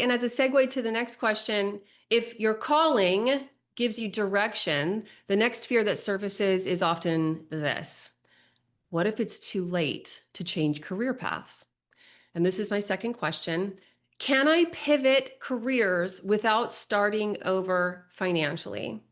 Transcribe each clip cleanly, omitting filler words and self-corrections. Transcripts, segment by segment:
And as a segue to the next question, if your calling gives you direction, the next fear that surfaces is often this. What if it's too late to change career paths? And this is my second question. Can I pivot careers without starting over financially?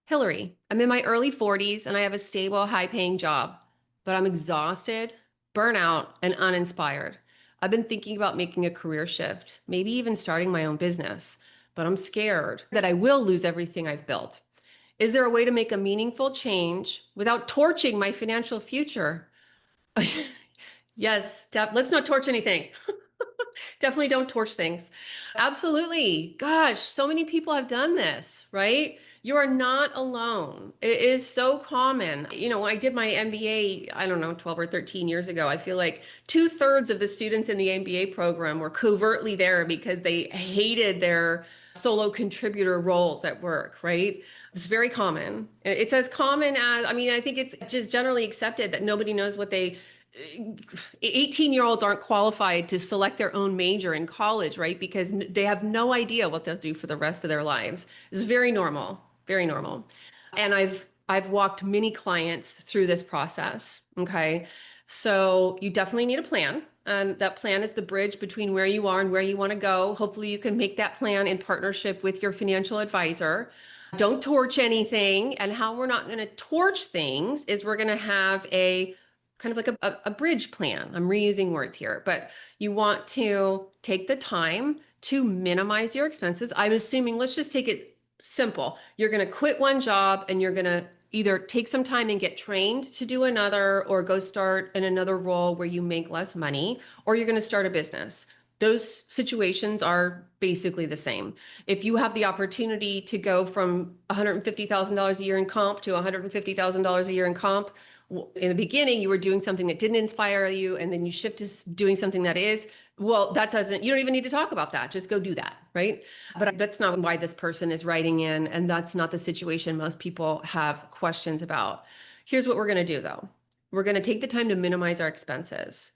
Hilary, I'm in my early 40s and I have a stable, high-paying job, but I'm exhausted, burnout, and uninspired. I've been thinking about making a career shift, maybe even starting my own business, but I'm scared that I will lose everything I've built. Is there a way to make a meaningful change without torching my financial future? Yes, let's not torch anything. Definitely don't torch things. Absolutely. Gosh, so many people have done this, right? You are not alone. It is so common. When I did my MBA, I don't know, 12 or 13 years ago, I feel like two-thirds of the students in the MBA program were covertly there because they hated their solo contributor roles at work, right? It's very common. It's as common as, I think it's just generally accepted that nobody knows what 18-year-olds aren't qualified to select their own major in college, right? Because they have no idea what they'll do for the rest of their lives. It's very normal, very normal. And I've walked many clients through this process, okay? So you definitely need a plan. And that plan is the bridge between where you are and where you want to go. Hopefully you can make that plan in partnership with your financial advisor. Don't torch anything. And how we're not going to torch things is we're going to have a kind of like a bridge plan. I'm reusing words here, but you want to take the time to minimize your expenses. I'm assuming, let's just take it simple. You're going to quit one job and you're going to either take some time and get trained to do another or go start in another role where you make less money, or you're going to start a business. Those situations are basically the same. If you have the opportunity to go from $150,000 a year in comp to $150,000 a year in comp, in the beginning, you were doing something that didn't inspire you, and then you shift to doing something that is, well, you don't even need to talk about that. Just go do that, right? But that's not why this person is writing in, and that's not the situation most people have questions about. Here's what we're going to do, though. We're going to take the time to minimize our expenses.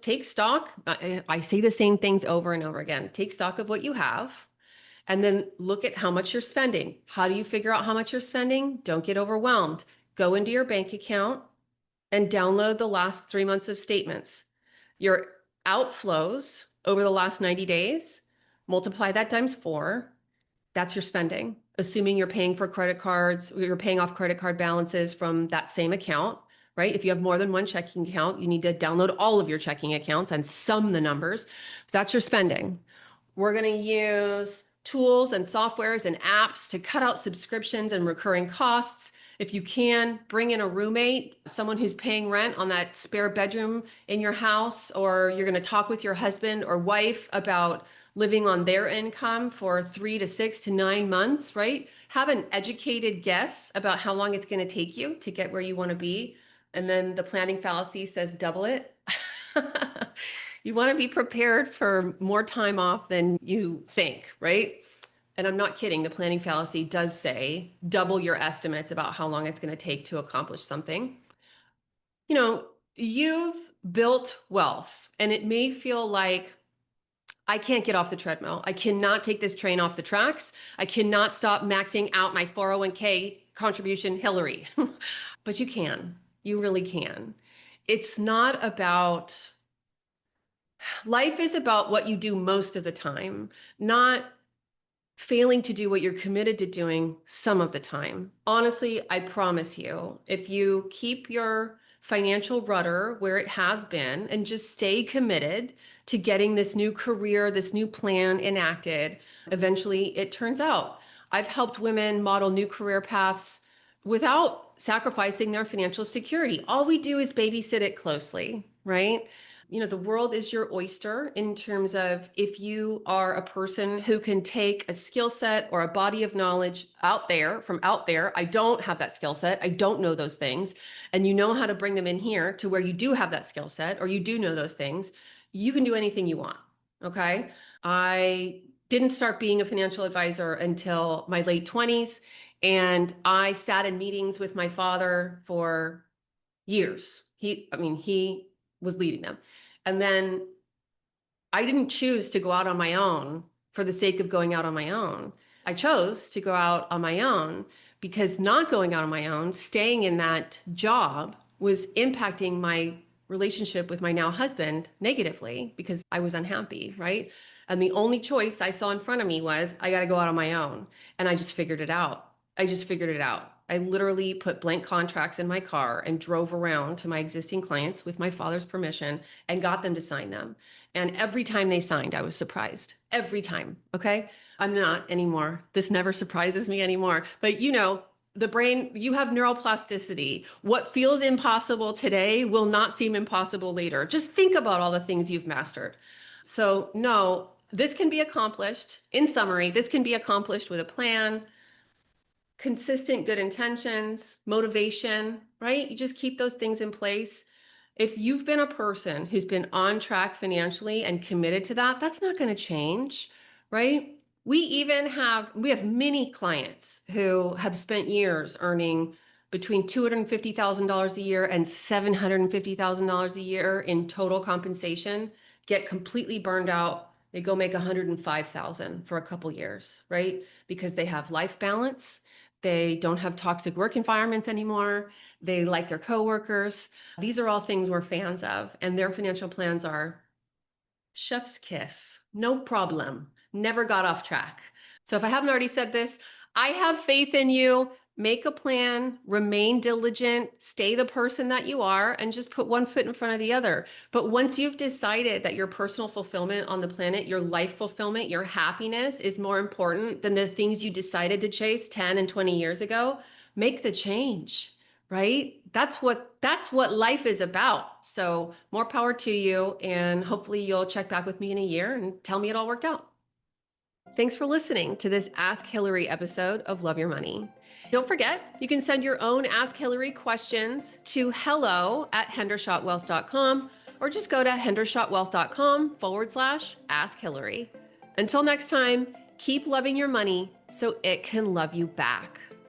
Take stock. I say the same things over and over again. Take stock of what you have. And then look at how much you're spending. How do you figure out how much you're spending? Don't get overwhelmed. Go into your bank account and download the last 3 months of statements. Your outflows over the last 90 days, multiply that times 4. That's your spending, assuming you're paying for credit cards, you're paying off credit card balances from that same account, right? If you have more than one checking account, you need to download all of your checking accounts and sum the numbers. That's your spending. We're going to use tools and softwares and apps to cut out subscriptions and recurring costs. If you can, bring in a roommate, someone who's paying rent on that spare bedroom in your house, or you're going to talk with your husband or wife about living on their income for 3 to 6 to 9 months, right? Have an educated guess about how long it's going to take you to get where you want to be. And then the planning fallacy says double it. You want to be prepared for more time off than you think, right? And I'm not kidding. The planning fallacy does say double your estimates about how long it's going to take to accomplish something. You've built wealth, and it may feel like I can't get off the treadmill. I cannot take this train off the tracks. I cannot stop maxing out my 401k contribution, Hilary. But you can. You really can. It's not about Life is about what you do most of the time, not failing to do what you're committed to doing some of the time. Honestly, I promise you, if you keep your financial rudder where it has been and just stay committed to getting this new career, this new plan enacted, eventually it turns out. I've helped women model new career paths without sacrificing their financial security. All we do is babysit it closely, right? The world is your oyster in terms of if you are a person who can take a skill set or a body of knowledge out there, from out there. I don't have that skill set. I don't know those things. And you know how to bring them in here to where you do have that skill set, or you do know those things. You can do anything you want. Okay. I didn't start being a financial advisor until my late 20s. And I sat in meetings with my father for years. He was leading them. And then I didn't choose to go out on my own for the sake of going out on my own. I chose to go out on my own because not going out on my own, staying in that job was impacting my relationship with my now husband negatively because I was unhappy, right? And the only choice I saw in front of me was I got to go out on my own. And I just figured it out. I just figured it out. I literally put blank contracts in my car and drove around to my existing clients with my father's permission and got them to sign them. And every time they signed, I was surprised. Every time. Okay. I'm not anymore. This never surprises me anymore. But the brain, you have neuroplasticity. What feels impossible today will not seem impossible later. Just think about all the things you've mastered. So, no, this can be accomplished. In summary, this can be accomplished with a plan, consistent good intentions, motivation, right? You just keep those things in place. If you've been a person who's been on track financially and committed to that, that's not going to change, right? We have many clients who have spent years earning between $250,000 a year and $750,000 a year in total compensation, get completely burned out. They go make 105,000 for a couple years, right? Because they have life balance. They don't have toxic work environments anymore. They like their coworkers. These are all things we're fans of, and their financial plans are chef's kiss. No problem. Never got off track. So if I haven't already said this, I have faith in you. Make a plan, remain diligent, stay the person that you are, and just put one foot in front of the other. But once you've decided that your personal fulfillment on the planet, your life fulfillment, your happiness is more important than the things you decided to chase 10 and 20 years ago, make the change, right? That's what life is about. So more power to you, and hopefully you'll check back with me in a year and tell me it all worked out. Thanks for listening to this Ask Hilary episode of Love Your Money. Don't forget, you can send your own Ask Hilary questions to hello@hendershottwealth.com or just go to hendershottwealth.com/Ask Hilary. Until next time, keep loving your money so it can love you back.